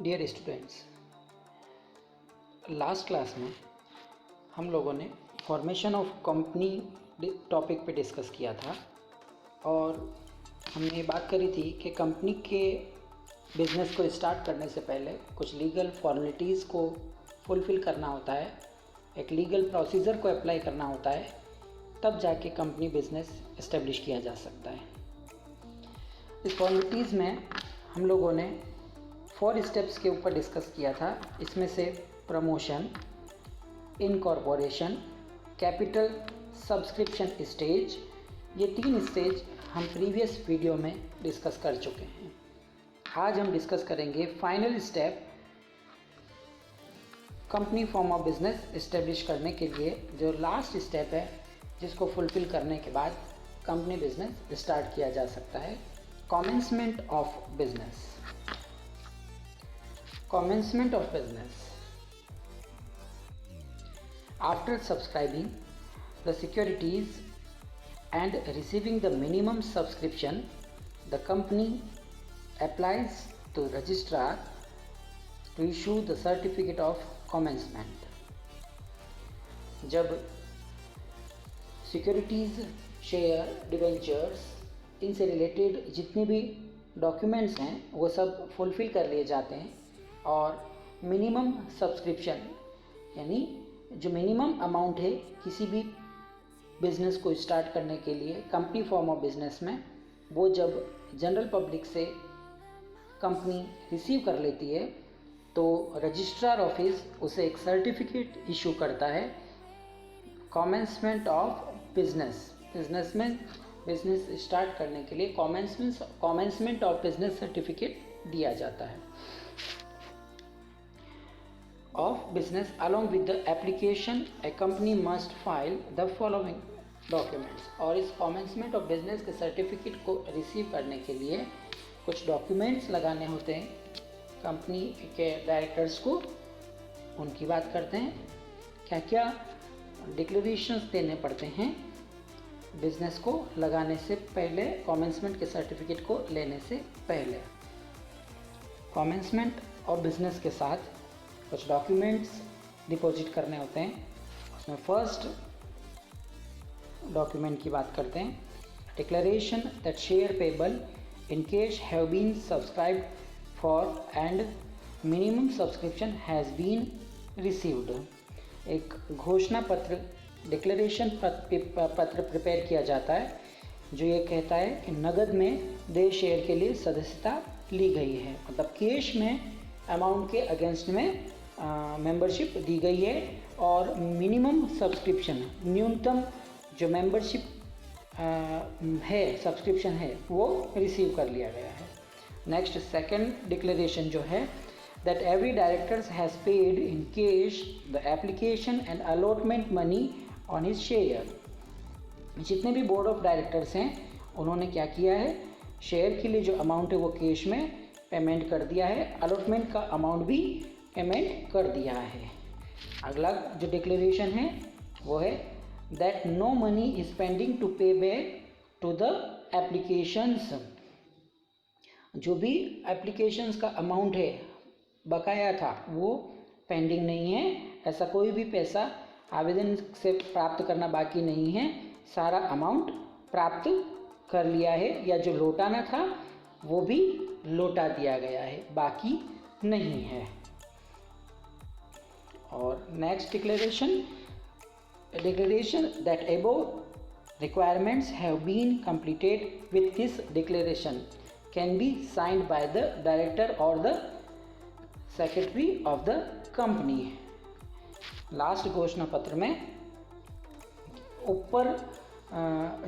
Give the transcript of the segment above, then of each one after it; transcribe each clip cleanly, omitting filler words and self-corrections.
Dear students, last class में हम लोगों ने फॉर्मेशन ऑफ कंपनी टॉपिक पे डिस्कस किया था और हमने ये बात करी थी कि कंपनी के बिज़नेस को स्टार्ट करने से पहले कुछ लीगल फॉर्मेलिटीज़ को फुलफ़िल करना होता है, एक लीगल प्रोसीजर को अप्लाई करना होता है, तब जाके कंपनी बिज़नेस इस्टेब्लिश किया जा सकता है। इस फॉर्मेलिटीज़ में हम लोगों ने 4 स्टेप्स के ऊपर डिस्कस किया था। इसमें से promotion, incorporation, capital subscription stage, ये 3 स्टेज हम प्रीवियस वीडियो में डिस्कस कर चुके हैं। आज हम डिस्कस करेंगे final step, company form of business establish करने के लिए जो लास्ट स्टेप है, जिसको फुलफिल करने के बाद कंपनी बिजनेस स्टार्ट किया जा सकता है, commencement of business. Commencement of business. After subscribing the securities and receiving the minimum subscription, the company applies to registrar to issue the certificate of commencement. जब सिक्योरिटीज़, शेयर, डिवेंचर्स, इनसे related जितने भी documents हैं वो सब fulfil कर लिए जाते हैं और मिनिमम सब्सक्रिप्शन यानी जो मिनिमम अमाउंट है किसी भी बिज़नेस को स्टार्ट करने के लिए कंपनी फॉर्म ऑफ बिज़नेस में, वो जब जनरल पब्लिक से कंपनी रिसीव कर लेती है तो रजिस्ट्रार ऑफिस उसे एक सर्टिफिकेट इशू करता है, कमेंसमेंट ऑफ बिजनेस में बिज़नेस स्टार्ट करने के लिए कमेंसमेंट ऑफ बिजनेस सर्टिफिकेट दिया जाता है of business. Along with the application, a company must file the following documents. और इस commencement of business के सर्टिफिकेट को रिसीव करने के लिए कुछ डॉक्यूमेंट्स लगाने होते हैं कंपनी के डायरेक्टर्स को। उनकी बात करते हैं, क्या क्या डिक्लेरेशंस देने पड़ते हैं बिजनेस को लगाने से पहले, कमेंसमेंट के सर्टिफिकेट को लेने से पहले। कमेंसमेंट और बिजनेस के साथ कुछ डॉक्यूमेंट्स डिपॉजिट करने होते हैं। उसमें फर्स्ट डॉक्यूमेंट की बात करते हैं, declaration that share payable in case have been subscribed for and minimum subscription has been received. एक घोषणा पत्र, डिक्लेरेशन पत्र प्रिपेयर किया जाता है जो ये कहता है कि नगद में देय शेयर के लिए सदस्यता ली गई है, मतलब कैश में अमाउंट के अगेंस्ट में मेंबरशिप दी गई है और मिनिमम सब्सक्रिप्शन, न्यूनतम जो मेंबरशिप है, सब्सक्रिप्शन है, वो रिसीव कर लिया गया है। नेक्स्ट सेकंड डिक्लेरेशन जो है, that every directors has paid in cash the application and allotment money on his share. जितने भी बोर्ड ऑफ डायरेक्टर्स हैं उन्होंने क्या किया है, शेयर के लिए जो अमाउंट है वो कैश में पेमेंट कर दिया है, अलॉटमेंट का अमाउंट भी पेमेंट कर दिया है। अगला जो डिक्लेरेशन है वो है that no money is pending to pay back to the applications. जो भी एप्लीकेशंस का अमाउंट है बकाया था वो पेंडिंग नहीं है, ऐसा कोई भी पैसा आवेदन से प्राप्त करना बाकी नहीं है, सारा अमाउंट प्राप्त कर लिया है या जो लौटाना था वो भी लौटा दिया गया है, बाकी नहीं है। और next declaration that above requirements have been completed with this declaration can be signed by the director और the secretary of the company. Last घोषणा पत्र में ऊपर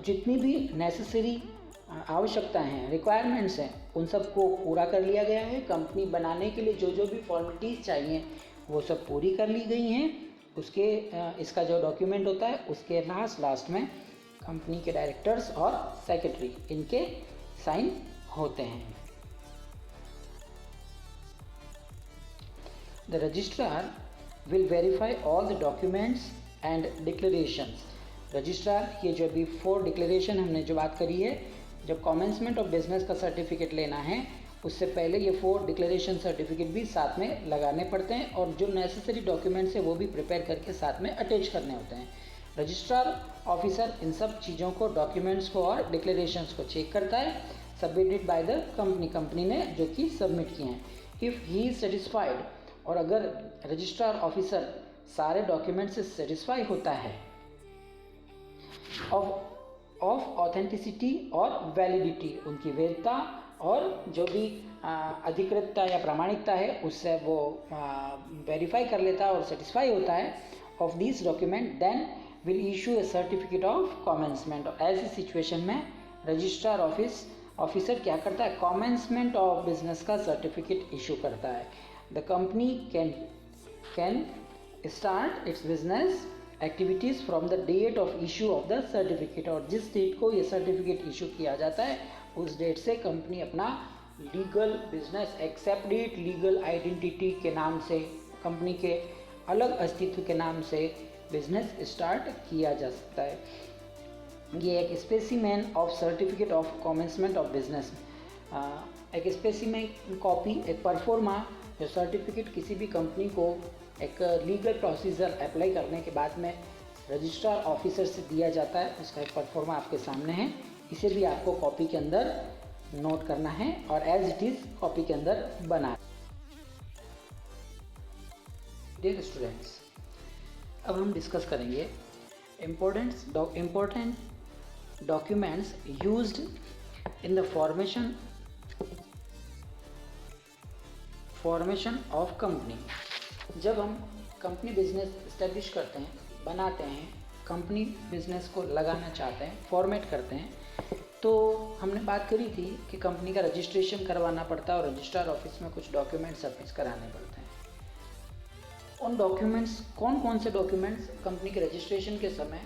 जितनी भी नेसेसरी आवश्यकताएं हैं, रिक्वायरमेंट्स हैं, उन सबको पूरा कर लिया गया है। कंपनी बनाने के लिए जो जो भी फॉर्मेलिटीज़ चाहिए वो सब पूरी कर ली गई हैं। उसके इसका जो डॉक्यूमेंट होता है उसके लास्ट में कंपनी के डायरेक्टर्स और सेक्रेटरी इनके साइन होते हैं। The registrar will verify all the documents and declarations. Registrar, ये जो अभी 4 डिक्लेरेशन हमने जो बात करी है, जब कमेंसमेंट ऑफ बिजनेस का सर्टिफिकेट लेना है उससे पहले ये 4 डिक्लेरेशन सर्टिफिकेट भी साथ में लगाने पड़ते हैं और जो नेसेसरी डॉक्यूमेंट्स है वो भी प्रिपेयर करके साथ में अटैच करने होते हैं। रजिस्ट्रार ऑफिसर इन सब चीज़ों को, डॉक्यूमेंट्स को और डिक्लेरेशंस को चेक करता है, सबमिटेड बाय द कंपनी ने जो कि सबमिट किए हैं। इफ़ ही इज सेटिस्फाइड, और अगर रजिस्ट्रार ऑफिसर सारे डॉक्यूमेंट से सेटिस्फाई होता है ऑफ ऑथेंटिसिटी और वैलिडिटी, उनकी वैधता और जो भी अधिकृतता या प्रामाणिकता है उससे वो वेरीफाई कर लेता है और सेटिस्फाई होता है of this document, then will issue a certificate of commencement. ऐसी सिचुएशन में रजिस्ट्रार ऑफिसर क्या करता है, कॉमेंसमेंट ऑफ बिजनेस का सर्टिफिकेट इशू करता है। The company can start its business activities from the date of issue of the certificate, और जिस डेट को ये सर्टिफिकेट इशू किया जाता है उस डेट से कंपनी अपना legal business, accepted legal identity के नाम से, कंपनी के अलग अस्तित्व के नाम से बिजनेस स्टार्ट किया जा सकता है। ये एक specimen of certificate of कॉमेंसमेंट of business, एक स्पेसिमेन कॉपी, एक परफॉर्मा जो सर्टिफिकेट किसी भी कंपनी को एक लीगल प्रोसीजर अप्लाई करने के बाद में रजिस्ट्रार ऑफिसर से दिया जाता है, उसका एक परफॉर्मा आपके सामने है। इसे भी आपको कॉपी के अंदर नोट करना है और एज इट इज़ कॉपी के अंदर बना। डियर स्टूडेंट्स, अब हम डिस्कस करेंगे important documents used in the formation of company. जब हम कंपनी बिजनेस इस्टेब्लिश करते हैं, बनाते हैं, कंपनी बिजनेस को लगाना चाहते हैं, फॉर्मेट करते हैं, तो हमने बात करी थी कि कंपनी का रजिस्ट्रेशन करवाना पड़ता है और रजिस्ट्रार ऑफिस में कुछ डॉक्यूमेंट्स सबमिट कराने पड़ते हैं। उन डॉक्यूमेंट्स, कौन कौन से डॉक्यूमेंट्स कंपनी के रजिस्ट्रेशन के समय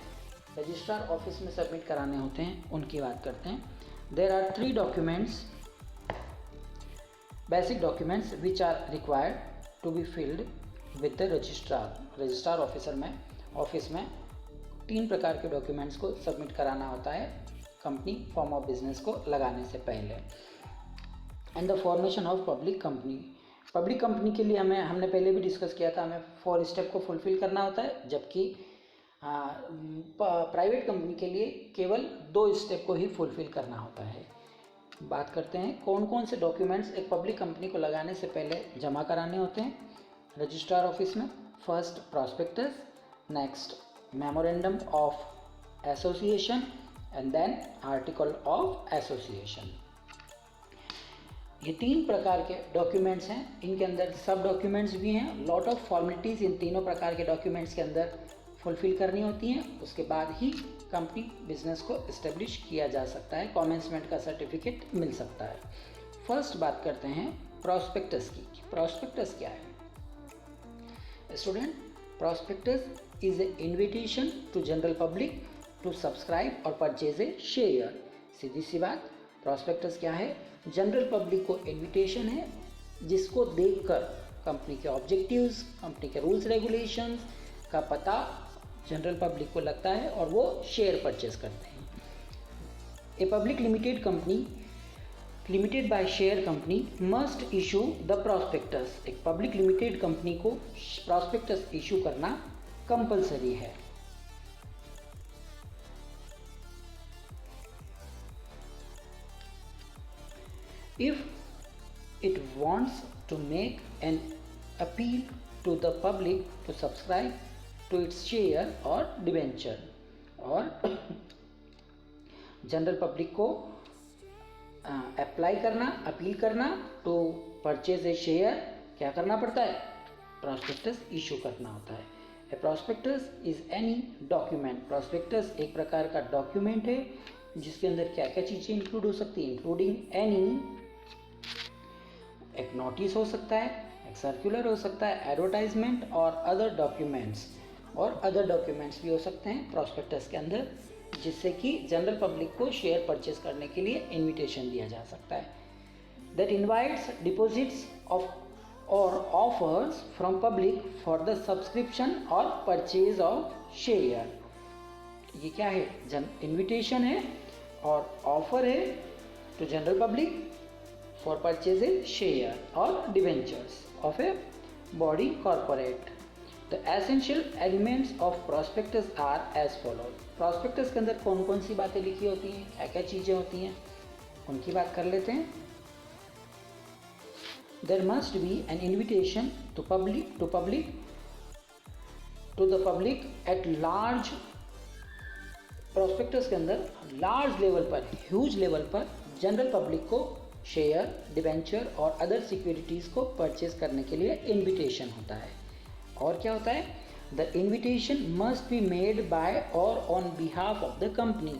रजिस्ट्रार ऑफिस में सबमिट कराने होते हैं, उनकी बात करते हैं। There are 3 documents, basic documents which are required to be filled with the registrar office में 3 प्रकार के डॉक्यूमेंट्स को सबमिट कराना होता है कंपनी फॉर्म ऑफ बिजनेस को लगाने से पहले। And the formation of public company के लिए हमने पहले भी डिस्कस किया था, हमें 4 स्टेप को फुलफिल करना होता है, जबकि प्राइवेट कंपनी के लिए केवल 2 स्टेप को ही फुलफिल करना होता है। बात करते हैं कौन कौन से डॉक्यूमेंट्स एक पब्लिक कंपनी को लगाने से पहले जमा कराने होते हैं रजिस्ट्रार ऑफिस में। First, prospectus, next memorandum of association and then article of association. ये 3 प्रकार के डॉक्यूमेंट्स हैं, इनके अंदर सब डॉक्यूमेंट्स भी हैं। लॉट ऑफ फॉर्मेलिटीज़ इन तीनों प्रकार के डॉक्यूमेंट्स के अंदर फुलफिल करनी होती हैं, उसके बाद ही कंपनी बिजनेस को इस्टेब्लिश किया जा सकता है, कॉमेंसमेंट का सर्टिफिकेट मिल सकता है। फर्स्ट बात करते हैं प्रॉस्पेक्टस की। प्रॉस्पेक्टस क्या है student? Prospectus is a invitation to general public to subscribe और परचेज ए शेयर। सीधी सी बात, प्रॉस्पेक्टस क्या है? जनरल पब्लिक को इन्विटेशन है जिसको देखकर कंपनी के ऑब्जेक्टिव्स, कंपनी के रूल्स रेगुलेशंस का पता जनरल पब्लिक को लगता है और वो शेयर परचेज करते हैं। A public limited company, limited by share company must issue the prospectus. एक पब्लिक लिमिटेड कंपनी को प्रॉस्पेक्टस इशू करना कंपलसरी है। If it wants to make an appeal to the public to subscribe to its share or debenture, और general public को apply करना, appeal करना to purchase a share, क्या करना पड़ता है? प्रॉस्पेक्टस इशू करना होता है। A prospectus is any document. Prospectus एक प्रकार का डॉक्यूमेंट है जिसके अंदर क्या क्या चीज़ें इंक्लूड हो सकती हैं, इंक्लूडिंग एनी, एक नोटिस हो सकता है, एक सर्कुलर हो सकता है, एडवर्टाइजमेंट और अदर डॉक्यूमेंट्स भी हो सकते हैं प्रॉस्पेक्टस के अंदर, जिससे कि जनरल पब्लिक को शेयर परचेज करने के लिए इनविटेशन दिया जा सकता है। दैट इनवाइट्स डिपॉजिट्स ऑफ और offers from public for the subscription और परचेज ऑफ शेयर। ये क्या है? इनविटेशन है और ऑफर है to general public for purchasing share or debentures of a body corporate. The essential elements of prospectus are as follows. prospectus के अंदर कौन कौन सी बातें लिखी होती हैं, क्या क्या चीज़ें होती हैं, उनकी बात कर लेते हैं. There must be an invitation to the public at large. Prospectus के अंदर लार्ज लेवल पर, ह्यूज लेवल पर जनरल पब्लिक को शेयर, डिबेंचर और अदर सिक्योरिटीज़ को परचेज करने के लिए इनविटेशन होता है. और क्या होता है? The invitation must be made by और on behalf of the company.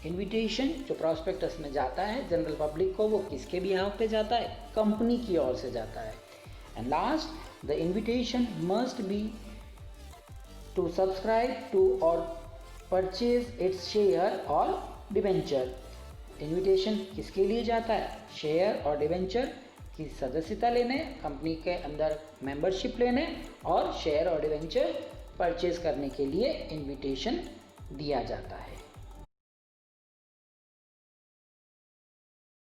Invitation जो प्रॉस्पेक्टस में जाता है जनरल पब्लिक को, वो किसके बिहाफ पे जाता है? कंपनी की ओर से जाता है. And last, the invitation must be to subscribe to और परचेज इट्स शेयर और डिबेंचर. इनविटेशन किसके लिए जाता है? शेयर और डिबेंचर की सदस्यता लेने, कंपनी के अंदर मेंबरशिप लेने और शेयर और डिबेंचर परचेज करने के लिए इनविटेशन दिया जाता है.